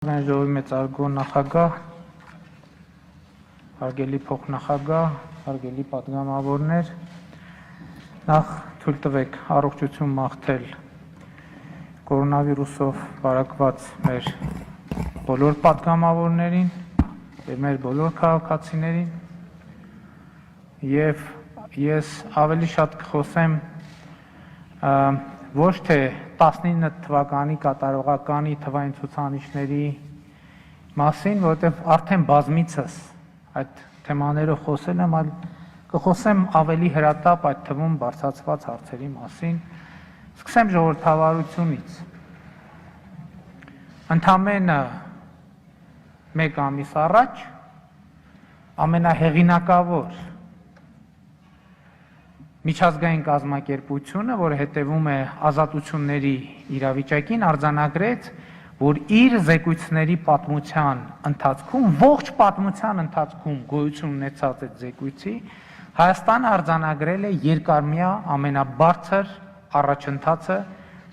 Ժողովի մեծարգո նախագահ, հարգելի փոխնախագահ, հարգելի պատգամավորներ, նախ թույլ տվեք առողջություն մաղթել կորոնավիրուսով վարակված մեր բոլոր պատգամավորներին եւ մեր բոլոր քաղաքացիներին եւ ես ավելի շատ կխոսեմ ոչ թե 19 թվականի կատարողականի թվային ցուցանիշների մասին, որովհետև արդեն բազմիցս այդ թեմաներով խոսել եմ, այլ կխոսեմ ավելի հրատապ այդ թվում բարձրացված հարցերի մասին, սկսեմ ժողովրդավարությունից։ Ընդամենը մեկ ամիս առաջ ամենահեղինակավոր միջազգային կազմակերպությունը, որը հետևում է ազատությունների իրավիճակին, արձանագրեց, որ իր զեկույցների պատմության ընթացքում, ողջ պատմության ընթացքում գոյություն ունեցած այդ զեկույցի, Հայաստանը արձանագրել է երկարմյա ամենաբարձր առաջընթացը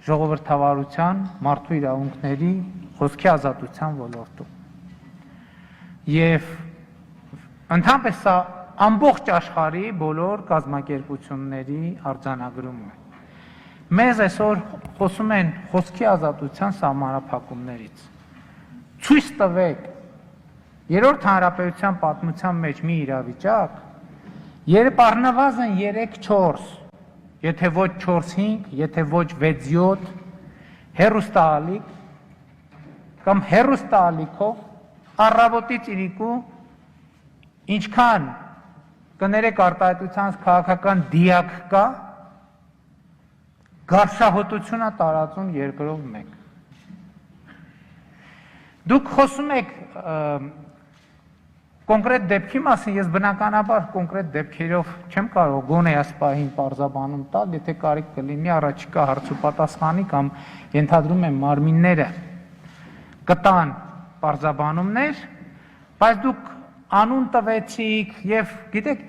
ժողովրդավարության, մարդու իրավունքների, խոսքի ազատության ոլորտում։ Եվ ընդհանրապես սա ամբողջ աշխարհի բոլոր կազմակերպությունների արձանագրումը։ Մեզ այսօր խոսում են խոսքի ազատության սահմանափակումներից։ Ցույց տվեք երրորդ հանրապետության պատմության մեջ մի իրավիճակ, երբ առնվազն 3-4, եթե ոչ 4-5, եթե ոչ 6-7 հեռուստաալիք կամ հեռուստաալիքով առավոտից իրիկու ինչքան կներեք արտահայտության քաղաքական դիակ կա, գարշահոտությունը տարածում երկրով մեկ։ Դուք խոսում եք կոնկրետ դեպքի մասին, ես բնականաբար կոնկրետ դեպքերով չեմ կարող գոնե ասպահին պարզաբանում տալ, եթե կարիք կլինի առաջիկա հարց ու պատասխանի կամ ենթադրում եմ մարմինները կտան պարզաբանումներ, բայց դուք անուն տվեցիք եւ գիտեք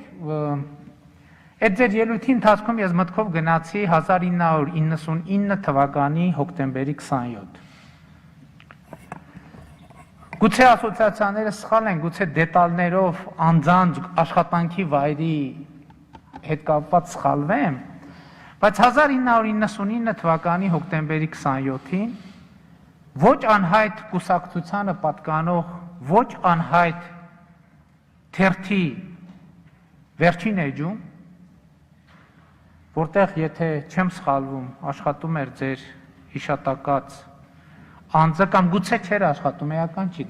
այդ ձեր ելույթի ընթացքում ես մտքով գնացի 1999 թվականի հոկտեմբերի 27։ Գուցե ասոցիացիաները սխալ են, գուցե դետալներով անձանց աշխատանքի վայրի հետ կապված սխալվեմ, բայց 1999 թվականի հոկտեմբերի 27-ին ոչ անհայտ կուսակցությանը պատկանող, ոչ անհայտ թերթի վերջին էջում, որտեղ եթե չեմ սխալվում, աշխատում էր ձեր հիշատակած անձը կամ գուցե չէր աշխատում, էական չի,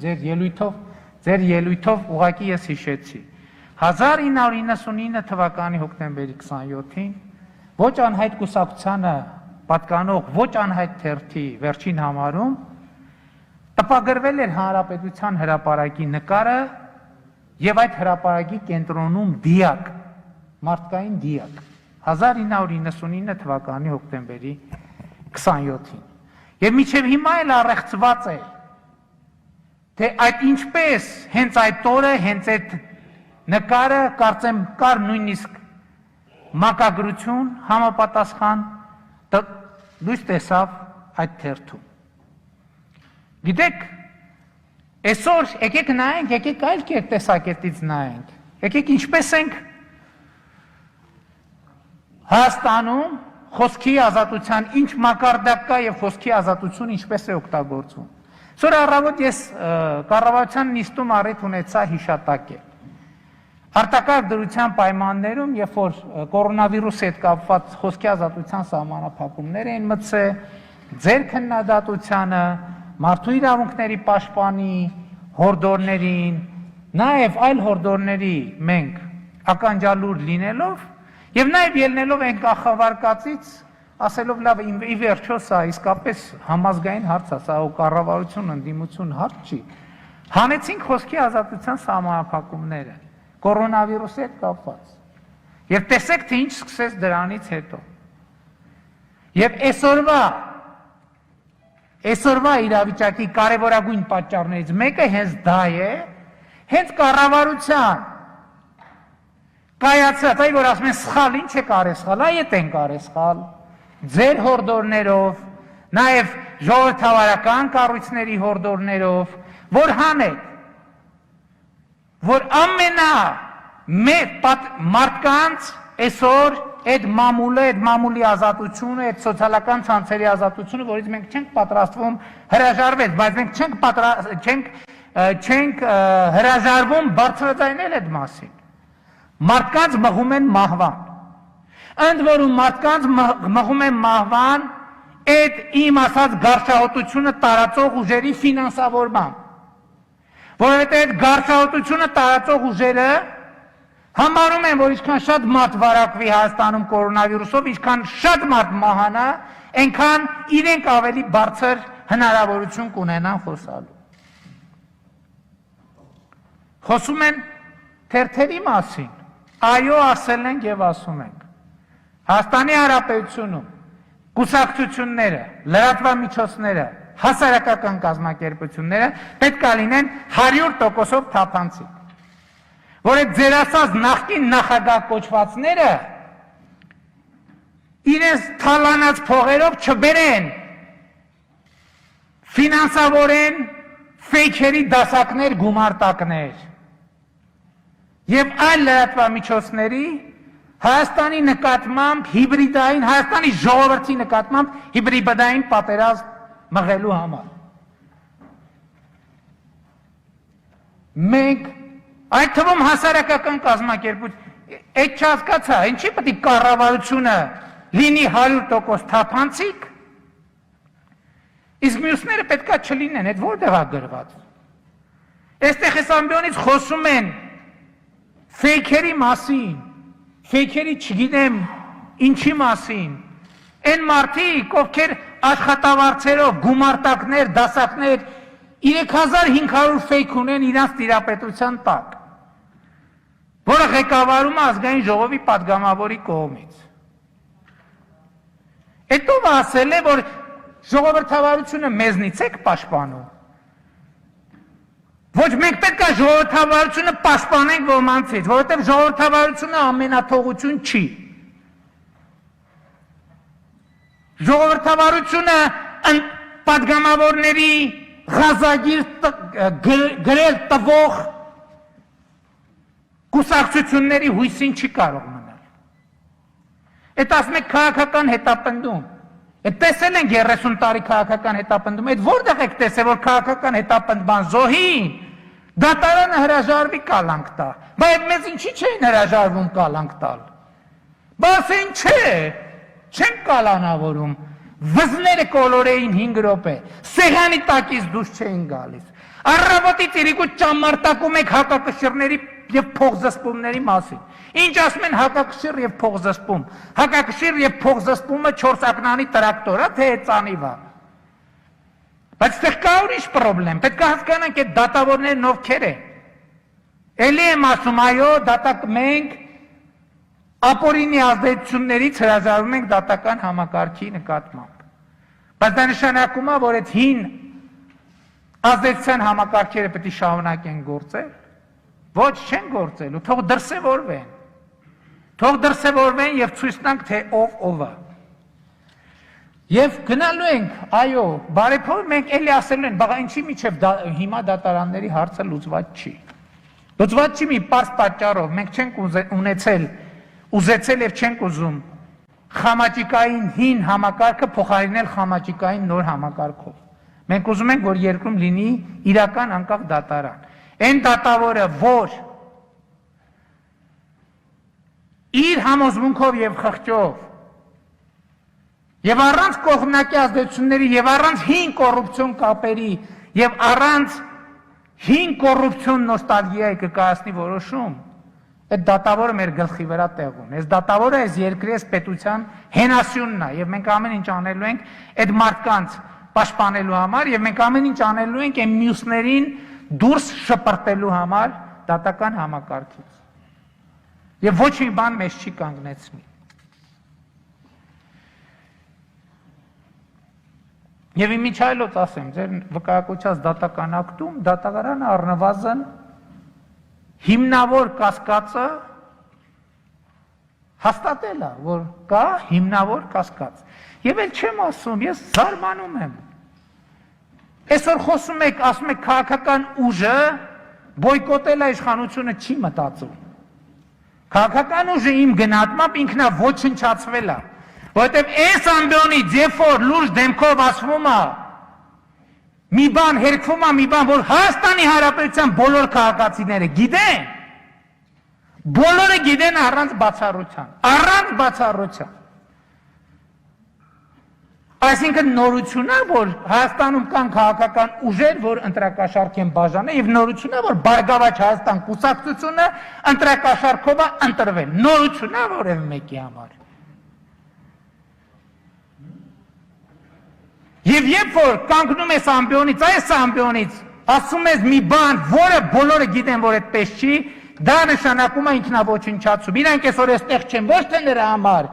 ձեր ելույթով ուղղակի ես հիշեցի։ 1999 թվականի հոկտեմբերի 27-ին ոչ անհայտ կուսակցությանը պատկանող ոչ անհայտ թերթի վերջին համարում տպագրվել էր Հանրապետության հրապարակի նկարը եւ այդ հրապարակի կենտրոնում դիակ, մարդկային դիակ, 1999 թվականի հոկտեմբերի 27-ին։ Եվ մինչև հիմա էլ առեղծված է, թե այդ ինչպես հենց այդ օրը, հենց այդ նկարը, կարծեմ կար նույնիսկ մակագրություն, համապատասխան լույս տեսավ այդ թերթում։ Գիտեք, այսօր եկեք նայենք, եկեք այլ կերպ տեսակետից նայենք, եկեք ինչպես ենք Հայաստանում խոսքի ազատության ինչ մակարդակ կա եւ խոսքի ազատություն ինչպես է օգտագործվում։ Այսօր առավոտ ես կառավարության նիստում առիթ ունեցա հիշատակել։ Արտակարգ դրության պայմաններում, երբ որ կորոնավիրուսի հետ կապված խոսքի ազատության սահմանափակումներ էին մտցել, ձեր քննադատությանը, մարդու իրավունքների պաշտպանի հորդորներին, նաև այլ հորդորների մենք ականջալուր լինելով եւ նաև ելնելով այն կախավարկածից, ասելով լավ ի վերջո սա իսկապես համազգային հարց է, սա կառավարություն ընդդիմություն հարց չի։ Հանեցինք խոսքի ազատության սահմանափակումները կորոնավիրուսի հետ կապված։ Եվ տեսեք թե ինչ սկսեց դրանից հետո։ Եվ այսօրվա իրավիճակի կարևորագույն պատճառներից մեկը հենց դա է, հենց կառավարության կայացած, այ որ ասում են սխալ, ինչ է կարե սխալ, այդ են կարե սխալ, ձեր հորդորներով, նաև ժողովրդավարական կառույցների հորդորներով, որ հանեք, որ մարդկանց այսօր այդ մամուլի ազատությունը, այդ սոցիալական ցանցերի ազատությունը, որից մենք չենք պատրաստվում հրաժարվել, բայց մենք չենք հրաժարվում բարձրաձայնել այդ մասին։ Մարդկանց մղում են մահվան։ Ընդ որում մարդկանց մղում են մահվան այդ իմ ասած գարշահոտությունը տարածող ուժերի ֆինանսավորմամբ։ Որովհետև այդ գարշահոտությունը տարածող ուժերը համարում են, որ ինչքան շատ մարդ վարակվի Հայաստանում կորոնավիրուսով, ինչքան շատ մարդ մահանա, այնքան իրենք ավելի բարձր հնարավորություն կունենան խոսալու։ Խոսում են թերթերի մասին, այո ասել ենք և ասում ենք։ Հայաստանի Հանրապետությունում կուսակցությունները, լրատվամիջոցները, հասարակական կազմակերպությունները պետք է լինեն 100%-ով թափանցիկ։ Որ այդ ձեր ասած նախկին նախագահ կոչվածները իրենց թալանած փողերով չբերեն, ֆինանսավորեն ֆեյքերի դասակներ, գումարտակներ և այլ լրատվամիջոցների Հայաստանի նկատմամբ հիբրիդային, Հայաստանի ժողովրդի նկատմամբ հիբրիդային պատերազմ մղելու համար։ Մենք այդ թվում հասարակական կազմակերպություն, այդ չհասկացա, ինչի պետք է կառավարությունը լինի 100% թափանցիկ, իսկ մյուսները պետք է չլինեն, այդ որտեղ է գրված։ Այստեղ այս ամբիոնից խոսում են ֆեյքերի մասին, ֆեյքերի չգիտեմ ինչի մասին, այն մարդիկ, ովքեր աշխատավարձերով, գումարտակներ, դասակներ, 3500 ֆեյք ունեն իրանց տիրապետության տակ, որը ղեկավարում է ազգային ժողովի պատգամավորի կողմից։ Հետո ասել է, որ ժողովրդավարությունը մեզնից եք պաշտպանում։ Ոչ մենք պետք է ժողովրդավարությունը պաշտպանենք ոմանցից, որովհետև ժողովրդավարությունը ամենաթողություն չի։ Ժողովրդավարությունը պատգամավորների ղազագիր գրել տվող կուսակցությունների հույսին չի կարող մնալ։ Այդ ասում եք քաղաքական հետապնդում։ Այդ տեսել ենք 30 տարի քաղաքական հետապնդում, այդ որտեղ եք տեսել, որ քաղաքական հետապնդման զոհին դատարանը հրաժարվի կալանք տա, բայց մեզ ինչի չէին հրաժարվում կալանք տալ։ Բայց այն չէ, չենք կալանավորում, վզները կոլորեին 5 րոպե, սեղանի տակից դուրս չէին գալիս։ Առավոտից իրիկուց ճամարտակում եք հակակշիռների և փողզսպումների մասին։ Ինչ ասում են հակակշիռ և փողզսպում։ Հակակշիռ և փողզսպումը 4 ակնանի տրակտոր է, թե հեծանիվ է։ Բայց ստեղ կա ուրիշ պրոբլեմ, պետք է հասկանանք այդ դատավորներն ովքեր են։ Էլի եմ ասում, այո, մենք ապօրինի ազդեցություններից հրաժարվում ենք դատական համակարգի նկատմամբ։ Բայց դա նշանակում է, որ այդ հին ազդեցության համակարգերը պետք է շարունակեն գործել։ Ոչ, չեն գործելու, թող դրսևորվեն։ Թող դրսևորվեն և ցույց տանք, թե ով է։ Եվ գնալու ենք, այո, բարեփոխ մենք էլի ասելու են, բաղա ինչի միջև հիմա դատարանների հարցը լուծված չի։ Լուծված չի մի պարզ պատճառով, մենք չենք ուզեցել և չենք ուզում խամաճիկային հին համակարգը փոխարինել խամաճիկային նոր համակարգով։ Մենք ուզում ենք, որ երկրում լինի իրական անկախ դատարան։ Այն դատավորը, որ իր համոզմունքով և խղճով և առանց կողմնակի ազդեցությունների և առանց հին կոռուպցիոն կապերի և առանց հին կոռուպցիոն նոստալգիայի կկայացնի որոշում, այդ դատավորը մեր գլխի վրա տեղ ունի։ Այս դատավորը այս երկրի, այս պետության հենասյունն է և մենք ամեն ինչ անելու ենք այդ մարդկանց պաշտպանելու համար և մենք ամեն ինչ անելու ենք այն մյուսներին դուրս շպրտելու համար դատական համակարգից։ Եվ ոչ մի բան մեզ չի կանգնեցնի։ Եվ իմիջայլոց ասեմ, ձեր վկայակոչած դատական ակտում դատակարանը առնվազն հիմնավոր կասկածը հաստատել է, որ կա հիմնավոր կասկած։ Եվ էլ չեմ ասում, ես զարմանում եմ։ Այսօր խոսում եք, ասում եք քաղաքական ուժը բոյկոտել է իշխանությունը չի մտածում։ Քաղաքական ուժը իմ գնահատմամբ ինքնա ոչնչացվել է, որովհետև այս ամբիոնից երբ որ լուրջ դեմքով ասվում է մի բան հերքվում է, մի բան, որ Հայաստանի Հանրապետության բոլոր քաղաքացիները գիտեն, բոլորը գիտեն առանց բացառության։ Այսինքն նորություն է, որ Հայաստանում կան քաղաքական ուժեր, որ ընտրակաշառք են բաժանել, եւ նորություն է, որ Բարգավաճ Հայաստան կուսակցությունը ընտրակաշառքով է ընտրվել։ Նորություն է որևէ մեկի համար։ Եվ երբ որ կանգնում ես ամբիոնից, այս ամբիոնից ասում ես մի բան, որը բոլորը գիտեն, որ այդպես չի, դա նշանակում է ինքնաոչնչացում։ Իրանք այսօր այստեղ չեն, ոչ թե նրա համար,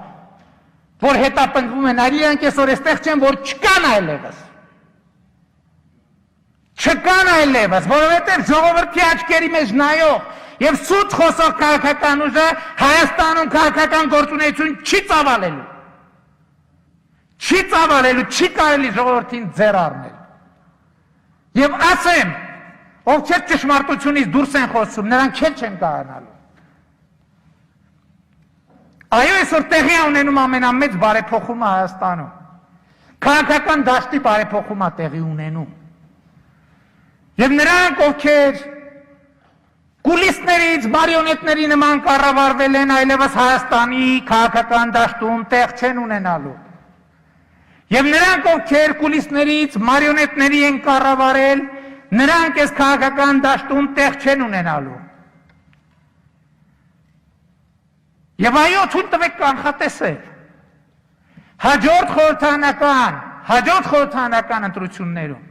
որ հետապնդվում են, այլ իրանք այսօր այստեղ չեն, որ չկան այլևս։ Չկան այլևս, որովհետև ժողովրդի աչքերի մեջ նայող եւ սուտ խոսող քաղաքական ուժը Հայաստանում քաղաքական գործունեություն չի ծավալելու։ Չի ծավալելու, չի կարելի ժողովրդին ձեռ առնել։ Եվ ասեմ, ովքեր ճշմարտությունից դուրս են խոսում, նրանք չեն կարողանալու։ Այո, այսօր տեղի է ունենում ամենամեծ բարեփոխումը Հայաստանում։ Քաղաքական դաշտի բարեփոխումը տեղի ունենում։ Եվ նրանք, ովքեր կուլիսներից մարիոնետների նման կառավարվել են, այլևս Հայաստանի քաղաքական դաշտում տեղ չեն ունենալու։ Եվ նրանք, ովքեր կուլիսներից մարիոնետների են կառավարել, նրանք այս քաղաքական դաշտում տեղ չեն ունենալու։ Եվ այո, թույլ տվեք կանխատեսել։ Հաջորդ խորհրդարանական ընտրություններում,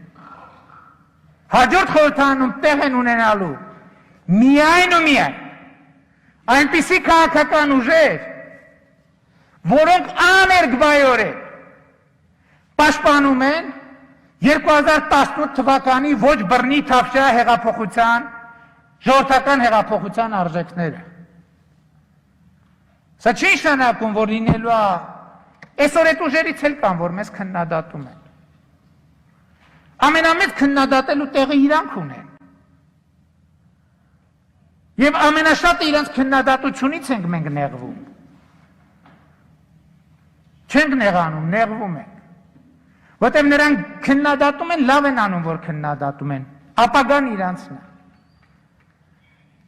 հաջորդ խորհրդարանում տեղ են ունենալու միայն ու միայն այնպիսի քաղաքական ուժեր, որոնք աներկբայորեն պաշտպանում են 2018 թվականի ոչ բռնի թավշյա հեղափոխության, ժողովրդական հեղափոխության արժեքները։ Սա չի նշանակում, որ լինելու է, այսօր այդ ուժերից էլ կան, որ մեզ քննադատում են։ Ամենամեծ քննադատելու տեղը իրանք ունեն։ Եվ ամենաշատը իրանց քննադատությունից ենք մենք նեղվում։ Չենք նեղանում, նեղվում ենք։ Որտեղ նրանք քննադատում են, լավ են անում, որ քննադատում են, ապագան իրանցն է։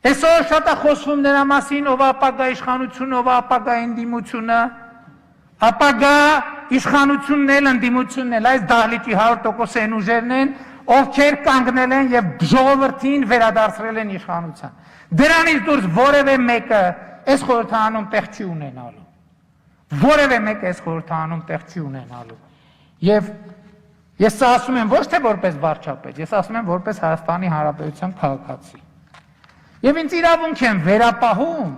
Այսօր շատ է խոսվում նրա մասին, ով ապագա իշխանություն, ով ապագա ընդդիմությունը, ապագա իշխանությունն էլ, ընդդիմությունն էլ, այս դահլիճի 100% են ուժերն են, ովքեր կանգնել են եւ ժողովրդին վերադարձրել են իշխանության։ Դրանից դուրս որևէ մեկը այս խորհրդարանում տեղ չի ունենալու։ Որևէ մեկը այս խորհրդարանում տեղ չի ունենալու։ Եվ ես սա ասում եմ ոչ թե որպես վարչապետ, ես ասում եմ որպես Հայաստանի Հանրապետության քաղաքացի։ Եվ ինձ իրավունք եմ վերապահում,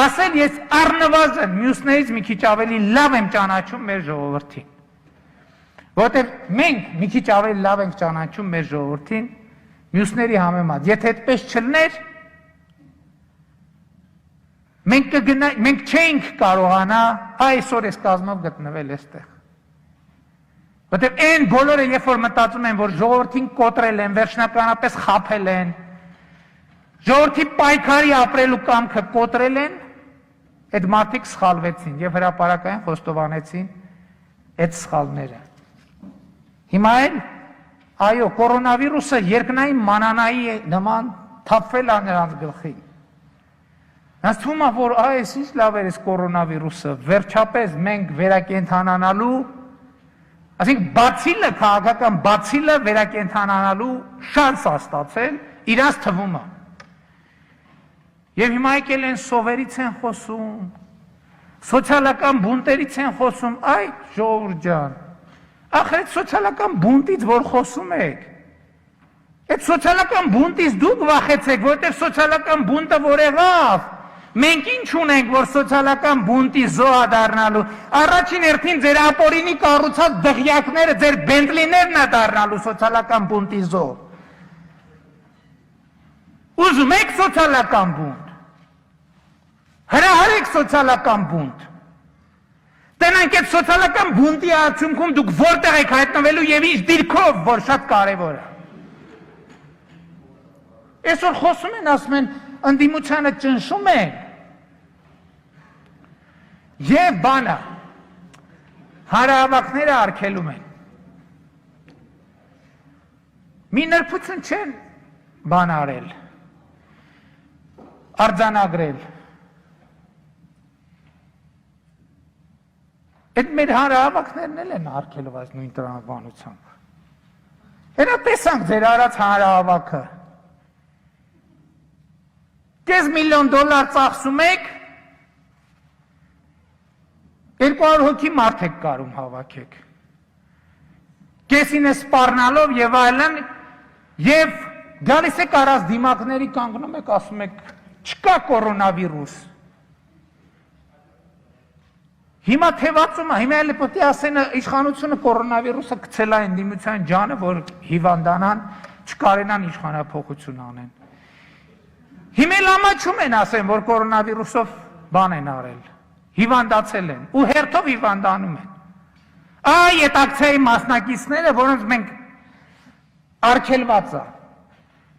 ասել ես առնվազն մյուսներից մի քիչ ավելի լավ եմ ճանաչում մեր ժողովրդին։ Որտեղ մենք մի քիչ ավելի լավ ենք ճանաչում մեր ժողովրդին մյուսների համեմատ։ Եթե այդպես չլներ, մենք չէինք կարողանա այսօր այս կազմով գտնվել այստեղ։ Որտեղ այն բոլորը երբ որ մտածում են, որ ժողովրդին կոտրել են, վերջնականապես խաբել են, ժողովրդի պայքարի ապրելու կամքը կոտրել են, այդ մարդիկ սխալվեցին եւ հրապարակային խոստովանեցին այդ սխալները։ Հիմա էլ այո, կորոնավիրուսը երկնային մանանայի նման թափվել է նրանց գլխին։ Նրանց թվում է, որ այս ինչ լավ էր այս կորոնավիրուսը, վերջապես մենք վերակենդանանալու, ասենք բացիլը, քաղաքական բացիլը վերակենդանանալու շանս է ստացել, իրանց թվում է։ Եվ հիմա եկել են սովերից են խոսում, սոցիալական բունտերից են խոսում, այ ժողովուրդ ջան, ախր այդ սոցիալական բունտից որ խոսում եք, այդ սոցիալական բունտից դուք վախեցեք, որտեղ սոցիալական բունտը որ եղավ, մենք ինչ ունենք, որ սոցիալական բունտի զոհ է դառնալու, առաջին հերթին ձեր ապօրինի կառուցած դղյակները, ձեր բենտլիներն է դառնալու սոցիալական բունտի զոհ։ Ուզում եք սոցիալական բունտ։ Հրահարեք սոցիալական բունտ։ Տենանք այդ սոցիալական բունտի արդյունքում դուք որտեղ եք հայտնվելու եւ ինչ դիրքով, որ շատ կարեւոր է։ Այսօր խոսում են, ասում են, ընդդիմությանը ճնշում են։ Եվ բանը հանրահավաքները արգելում են։ Մի նրբություն չեն բան արել, արձանագրել։ Այդ մեր հանրահավաքներն էլ են արգելում այս նույն տրամաբանությամբ։ Հետո տեսանք ձեր արած հանրահավաքը։ $5 միլիոն ծախսում եք, 200 հոգի մարդ եք կարում հավաքեք։ Կեսին է սպառնալով եւ այլն, եւ գալիս եք առած դիմակների կանգնում եք, ասում եք, չկա կորոնավիրուս։ Հիմա թևածում է, հիմա էլ պետք է ասեն իշխանությունը կորոնավիրուսը գցել է ընդդիմության ջանը, որ հիվանդանան, չկարենան իշխանափոխություն անեն։ Հիմա էլ ամաչում են ասեն, որ կորոնավիրուսով բան են արել, հիվանդացել են, ու հերթով հիվանդանում են։ Այ այդ ակցիայի մասնակիցները, որոնց մենք արգելված է։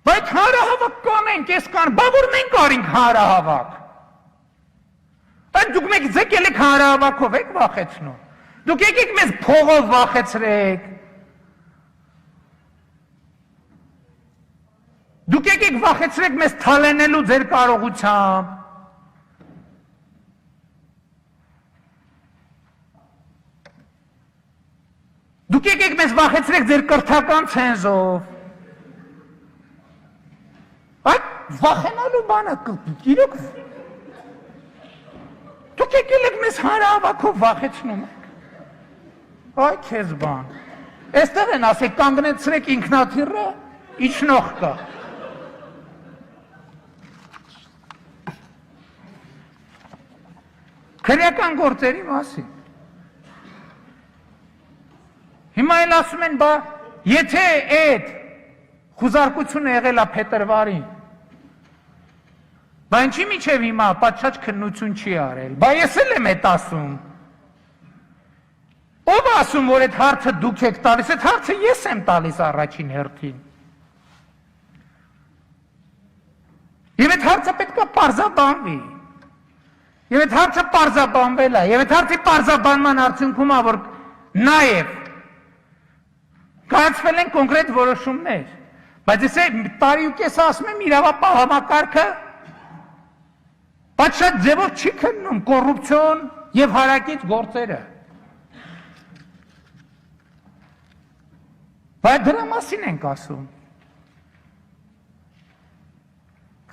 Բայց հանրահավաք կանենք, ես կան, բա որ մենք արինք հանրահավաք։ Այդ դուք մեկ ձեկել եք հանրահավաքով եք վախեցնում։ Դուք եկեք մեզ փողով վախեցրեք։ Դուք եկեք վախեցրեք մեզ թալենելու ձեր կարողությամբ։ Դուք եկեք մեզ վախեցրեք ձեր կրթական ցենզով։ Այդ վախենալու բանը իրոք դուք եկել եք մեզ հանրահավաքով վախեցնում եք։ Այ քեզ բան։ Այստեղ են ասեք կանգնեցրեք ինքնաթիռը, իջնող կա։ Քրեական գործերի մասին։ Հիմա էլ ասում են, բա, եթե այդ խուզարկությունը եղել է փետրվարին, բա ինչի միջև հիմա պատշաճ քննություն չի արել, բա ես էլ եմ այդ ասում։ Ով ասում, որ այդ հարցը դուք եք տալիս, այդ հարցը ես եմ տալիս առաջին հերթին։ Եվ այդ հարցը պետք է պարզաբանվի։ Եվ այդ հարցը պարզաբանվել է, եւ այդ հարցի պարզաբանման արդյունքում է, որ նաեւ կայացվել են կոնկրետ որոշումներ, բայց ես տարի ու կես ասում եմ իրավապահ համակարգը պատշաճ ձևով չի քննում կոռուպցիոն եւ հարակից գործերը։ Բայց դրա մասին ենք ասում։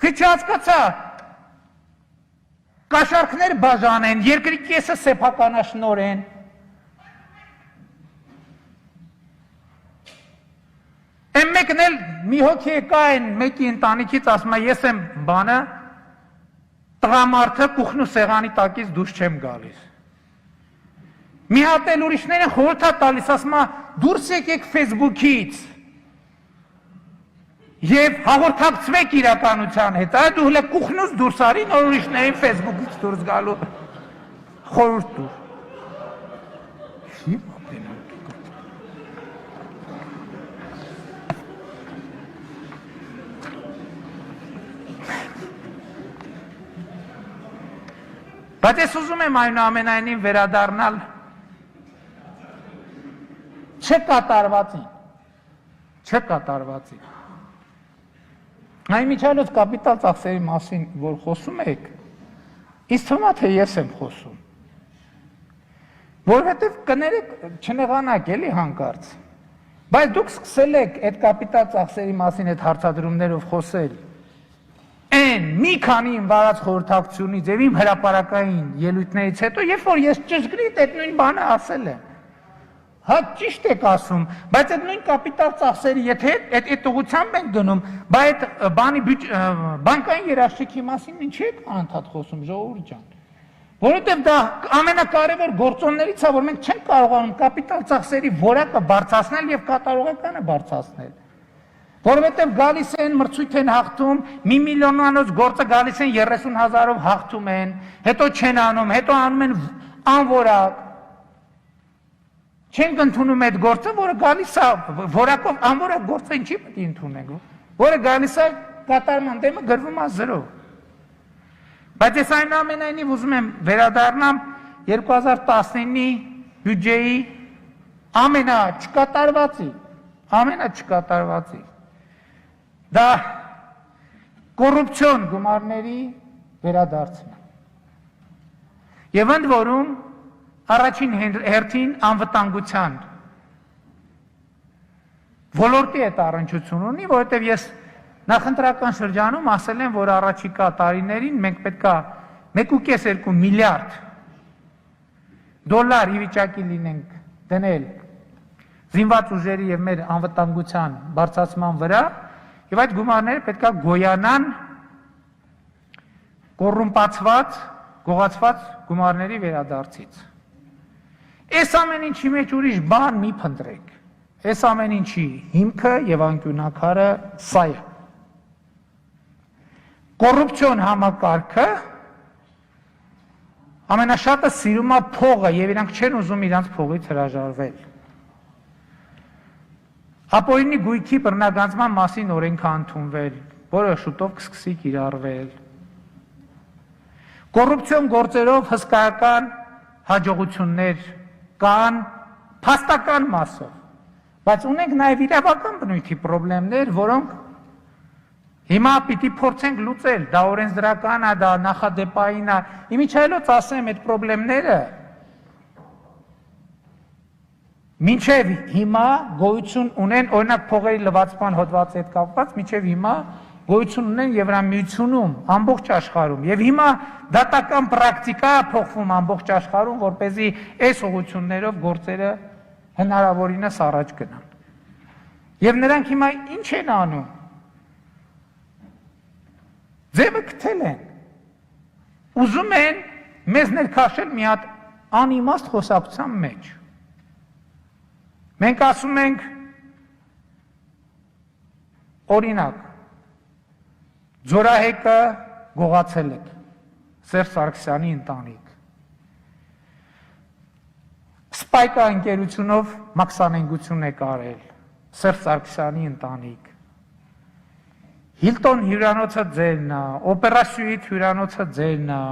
Քիչ հասկացա, կաշառքներ բաժանեն, երկրի կեսը սեփականաշնորհեն։ Եմ մեկն էլ մի հոգի եկա են մեկի ընտանիքից ասում է ես եմ բանը տղամարդը կուխն ու սեղանի տակից դուրս չեմ գալիս։ Մի հատ էլ ուրիշները խորհուրդ է տալիս, ասում է դուրս եկեք Facebook-ից եւ հաղորդակցվեք իրականության հետ, այ դու հենց կուխնուց դուրս արի, նոր ուրիշներին Facebook-ից դուրս գալու խորհուրդ տուր։ Բայց ես ուզում եմ այնուամենայնիվ վերադառնալ չկատարվածին։ Այն միջալոց կապիտալ ծախսերի մասին, որ խոսում եք, ինձ թվում է, թե ես եմ խոսում։ Որովհետև կներեք չնեղանաք էլի հանկարծ։ Բայց դուք սկսել եք այդ կապիտալ ծախսերի մասին այդ հարցադրումներով խոսել։ Այն մի քանի իմ վարած խորհրդակցությունից եւ իմ հրապարակային ելույթներից հետո, երբ որ ես ճշգրիտ այդ նույն բանը ասել եմ։ Հա ճիշտ եք ասում, բայց այդ նույն կապիտալ ծախսերի, եթե այդ ուղղությամբ ենք գնում, բայց այդ բանի բանկային երաշխիքի մասին ինչի եք անդադ խոսում, ժողովուրդ ջան։ Որովհետև դա ամենակարևոր գործոններից է, որ մենք չենք կարողանում կապիտալ ծախսերի որակը բարձրացնել եւ կատարողականը բարձրացնել։ Որովհետև գալիս են մրցույթ են հաղթում, 1 միլիոնանոց գործը գալիս են 30,000-ով հաղթում են, հետո չեն անում, հետո անում են անորակ։ Չենք ընդունում այդ գործը, որը գալիս է որակով անորակ գործը ինչի պետք է ընդունենք, որը գալիս է կատարման դեմը գրվում է 0։ Բայց ես այնուամենայնիվ ուզում եմ վերադառնամ 2019-ի բյուջեի ամենաչկատարվածի։ Դա կոռուպցիոն գումարների վերադարձն է։ Եվ ընդ որում առաջին հերթին անվտանգության ոլորտի հետ առնչություն ունի, որովհետև ես նախընտրական շրջանում ասել եմ, որ առաջիկա տարիներին մենք պետքա 1.2 միլիարդ դոլար ի վիճակի լինենք դնել զինված ուժերի եւ մեր անվտանգության բարձրացման վրա, եւ այդ գումարները պետքա գոյանան կոռումպացված, գողացված գումարների վերադարձից։ Այս ամեն ինչի մեջ ուրիշ բան մի փնտրեք։ Այս ամեն ինչի հիմքը եւ անկյունակարը սա է։ Կոռուպցիոն համակարգը ամենաշատը սիրում է փողը եւ իրանք չեն ուզում իրանք փողից հրաժարվել։ Ապօրինի գույքի բռնագանձման մասին օրենք է ընդունվել, որը շուտով կսկսի կիրառվել։ Կոռուպցիոն գործերով հսկայական հաջողություններ կան փաստական մասով, բայց ունենք նաև իրավական բնույթի խնդիրներ, որոնք հիմա պիտի փորձենք լուծել, դա օրենսդրական է, դա նախադեպային է, իմիջայլոց ասեմ այդ խնդիրները մինչև հիմա գոյություն ունեն, օրինակ փողերի լվացման հոդվածի հետ կապված, մինչև հիմա գոյություն ունեն Եվրամիությունում, ամբողջ աշխարհում, եւ հիմա դատական պրակտիկա փոխվում ամբողջ աշխարհում, որպեսզի այս ուղղություններով գործերը հնարավորինս առաջ գնան։ Եվ նրանք հիմա ինչ են անում։ Ձևը գտել են։ Ուզում են մեզ ներքաշել մի հատ անիմաստ խոսակցության մեջ։ Մենք ասում ենք օրինակ Ձորահեկը գողացել եք, Սերժ Սարգսյանի ընտանիք։ Սպայկա ընկերությունով մաքսանենգություն եք արել, Սերժ Սարգսյանի ընտանիք։ Հիլտոն հյուրանոցը ձերն է, Օպերա Սյուիթ հյուրանոցը ձերն է,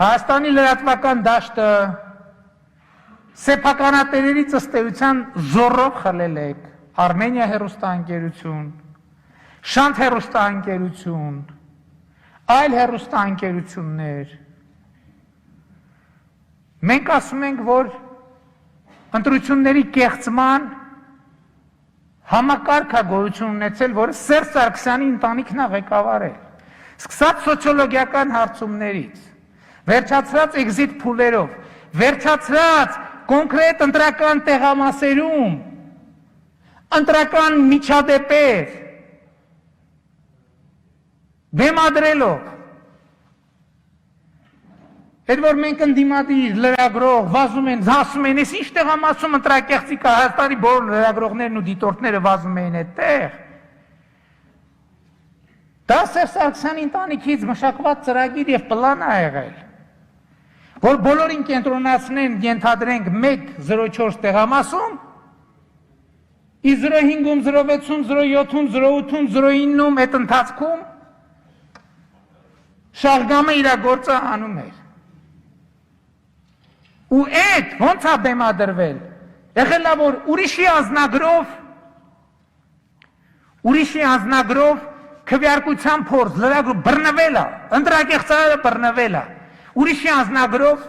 Հայաստանի լրատվական դաշտը սեփականատերերի ծստեության զորով խլել եք, Արմենիա հեռուստաընկերություն, Շանթ հեռուստաընկերություն, այլ հեռուստաընկերություններ։ Մենք ասում ենք, որ ընտրությունների կեղծման համակարգ է գոյություն ունեցել, որը Սերժ Սարգսյանի ընտանիքն է ղեկավարել։ Սկսած սոցիոլոգիական հարցումներից, վերջացրած էքզիտ փուլերով, վերջացրած կոնկրետ ընտրական տեղամասերում, ընտրական միջադեպեր, բեմադրելով, այդ որ մենք ընդդիմադիր լրագրող վազում են, ասում են, ես ինչ տեղամասում ընտրակեղծի կա, Հայաստանի բոլոր լրագրողներն ու դիտորդները վազում էին այդտեղ։ Դա Սերժ Սարգսյանի ընտանիքից մշակված ծրագիր եւ պլան է եղել, որ բոլորին կենտրոնացնեն, ենթադրենք 1-04 տեղամասում, ի 05-ում, 06-ում, 07-ում, 08-ում, 09-ում այդ ընթացքում շահգամը իր գործը անում էր։ Ու այդ ոնց է բեմադրվել, եղել է, որ ուրիշի անձնագրով քվեարկության փորձ, լրագրող բռնվել է, ընտրակեղծարարը բռնվել է, ուրիշի անձնագրով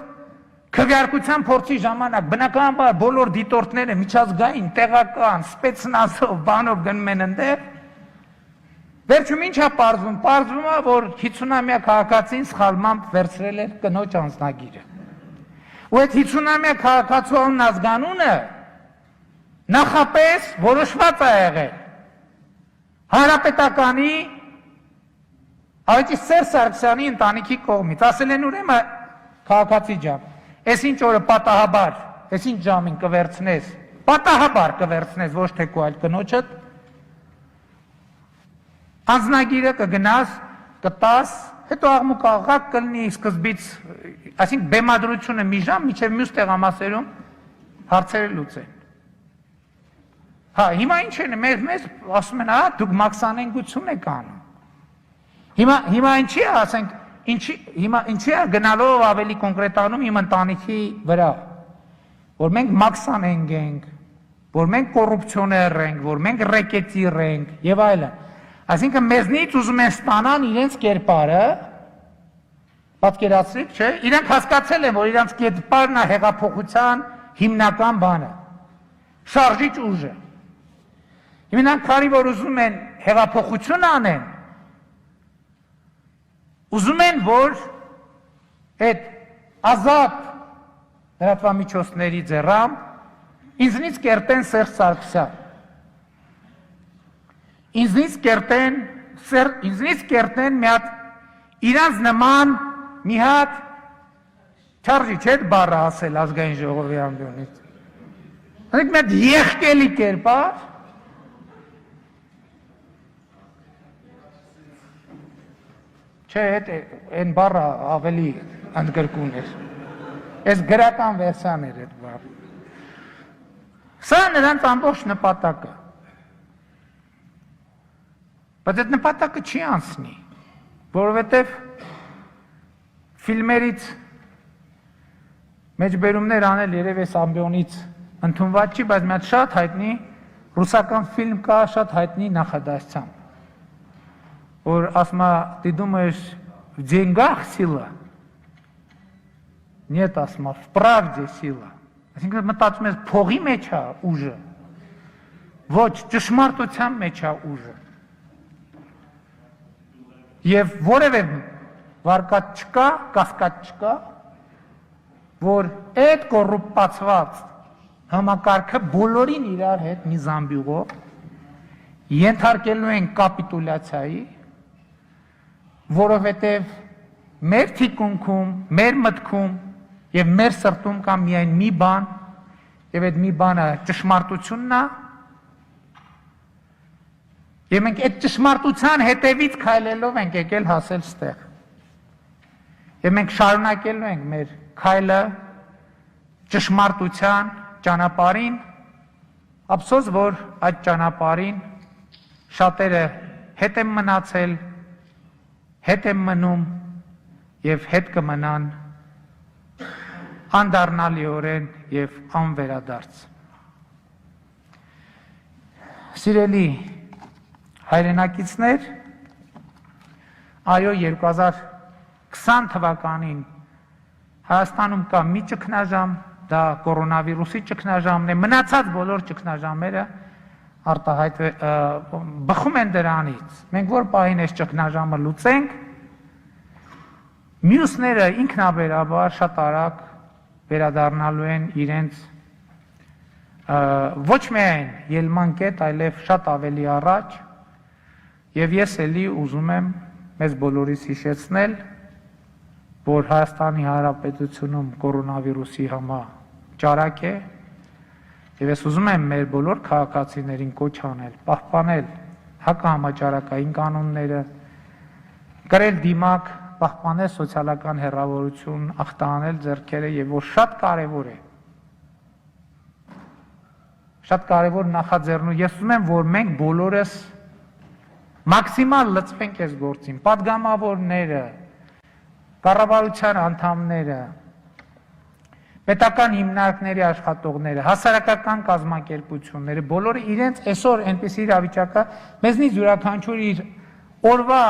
քվեարկության փորձի ժամանակ բնականաբար բոլոր դիտորդները միջազգային, տեղական, սպեցնազով, բանով գնում են ընդեղ, վերջում ինչ է պարզվում, պարզվում է, որ 50-ամյա քաղաքացին սխալմամբ վերցրել էր կնոջ անձնագիրը։ Ու այդ 50-ամյա քաղաքացու ազգանունը նախապես որոշված է եղել Հանրապետականի Ավելի Սերժ Սարգսյանի ընտանիքի կողմից, ասել են ուրեմն քաղաքացի ջան, այս ինչ օրը պատահաբար, այս ինչ ժամին կվերցնես, պատահաբար կվերցնես ոչ թե քո այլ կնոջդ, Անձնագիրը կգնաս, կտաս, հետո աղմուկ աղաղակ կլինի սկզբից, այսինքն բեմադրությունը մի ժամ, մինչև մյուս տեղամասերում հարցերը լուծեն։ Հա, հիմա ինչ են, մեզ ասում են, դուք մաքսանենգություն եք անում։ Հիմա ինչի է, ասենք, ինչի է գնալով ավելի կոնկրետանում իմ ընտանիքի վրա, որ մենք մաքսանենք ենք, որ մենք կոռուպցիոներ ենք, որ մենք ռեկետիր ենք եւ այլն։ Այսինքն մեզնից ուզում են ստանան իրենց կերպարը, պատկերացրիք, չէ՞, իրենք հասկացել են, որ իրենց կերպարն է հեղափոխության հիմնական բանը, շարժիչ ուժը։ Իրանք քանի որ ուզում են հեղափոխություն անեն, ուզում են, որ այդ ազատ լրատվամիջոցների ձեռամբ ինձնից կերտեն Սերժ Սարգսյան, ինձնից կերտեն մի հատ իրանց նման մի հատ չարժի չէ բառը ասել ազգային ժողովի ամբիոնից, մի հատ եղկելի կերպար, չէ, այն բառը ավելի ընդգրկուն էր, այս գրական վերսան էր այդ բառը։ Սա նրանց ամբողջ նպատակը, բայց այդ նպատակը չի անցնի, որովհետև ֆիլմերից մեջբերումներ անել երև այս ամբիոնից ընդունված չի, բայց մի հատ շատ հայտնի ռուսական ֆիլմ կա շատ հայտնի նախադասությամբ, որ ասում է, ты думаешь, в деньгах сила? Нет, ասում է, в правде сила։ Այսինքն մտածում ես փողի մեջ է ուժը, ոչ ճշմարտության մեջ է ուժը։ Եվ որևէ վարկած չկա, կասկած չկա, որ այդ կոռուպացված համակարգը բոլորին իրար հետ մի զամբյուղով ենթարկելու են կապիտուլյացիայի, որովհետև մեր թիկունքում, մեր մտքում և մեր սրտում կա միայն մի բան, և այդ մի բանը ճշմարտությունն է, և մենք այդ ճշմարտության հետևից քայլելով ենք եկել հասել ստեղ։ Եվ մենք շարունակելու ենք մեր քայլը ճշմարտության ճանապարհին, ափսոս, որ այդ ճանապարհին շատերը հետ են մնացել, հետ են մնում և հետ կմնան անդառնալիորեն և անվերադարձ։ Սիրելի հայրենակիցներ, այո 2020 թվականին Հայաստանում կա մի ճգնաժամ, դա կորոնավիրուսի ճգնաժամն է, մնացած բոլոր ճգնաժամերը բխում են դրանից, մենք որ պահին այս ճգնաժամը լուծենք, մյուսները ինքնաբերաբար շատ արագ վերադառնալու են իրենց ոչ միայն ելման կետ, այլև շատ ավելի առաջ, և ես էլի ուզում եմ մեզ բոլորիս հիշեցնել, որ Հայաստանի Հանրապետությունում կորոնավիրուսի ճարակ է, և ես ուզում եմ մեր բոլոր քաղաքացիներին կոչ անել, պահպանել հակահամաճարակային կանոնները, կրել դիմակ, պահպանել սոցիալական հեռավորություն, ախտահանել ձեռքերը և որ շատ կարևոր նախաձեռնու, ես ուզում եմ, որ մենք բոլորս մաքսիմալ լծվենք այս գործին, պատգամավորները, կառավարության անդամները, պետական հիմնարկների աշխատողները, հասարակական կազմակերպությունները, բոլորը իրենց այսօր այնպիսի իրավիճակը, մեզնից յուրաքանչյուր իր օրվա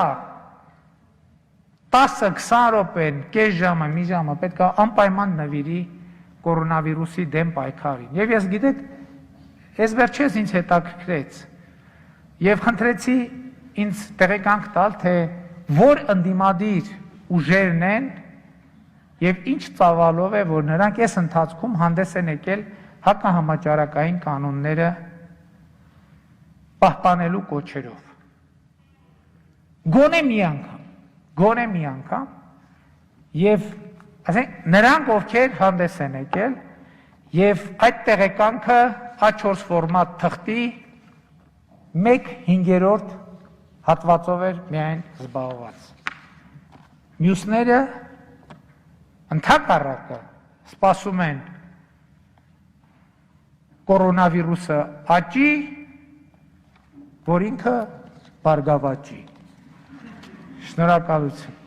10-20 րոպեն, կես ժամը, մի ժամը պետք է անպայման նվիրի կորոնավիրուսի դեմ պայքարին։ Եվ ես գիտեք, ես վերջերս ինձ հետաքրքրեց և խնդրեցի ինձ տեղեկանք տալ, թե որ ընդդիմադիր ուժերն են և ինչ ծավալով է, որ նրանք այս ընթացքում հանդես են եկել հակահամաճարակային կանոնները պահպանելու կոչերով։ Գոնե մի անգամ և նրանք ովքեր հանդես են եկել և այդ տեղեկանքը A4 ֆորմատ թղթի 1/5 հատվածով էր միայն զբաղված։ Մյուսները ընդհակառակը սպասում են կորոնավիրուսը աճի, որ ինքը բարգավաճի։ Շնորհակալություն։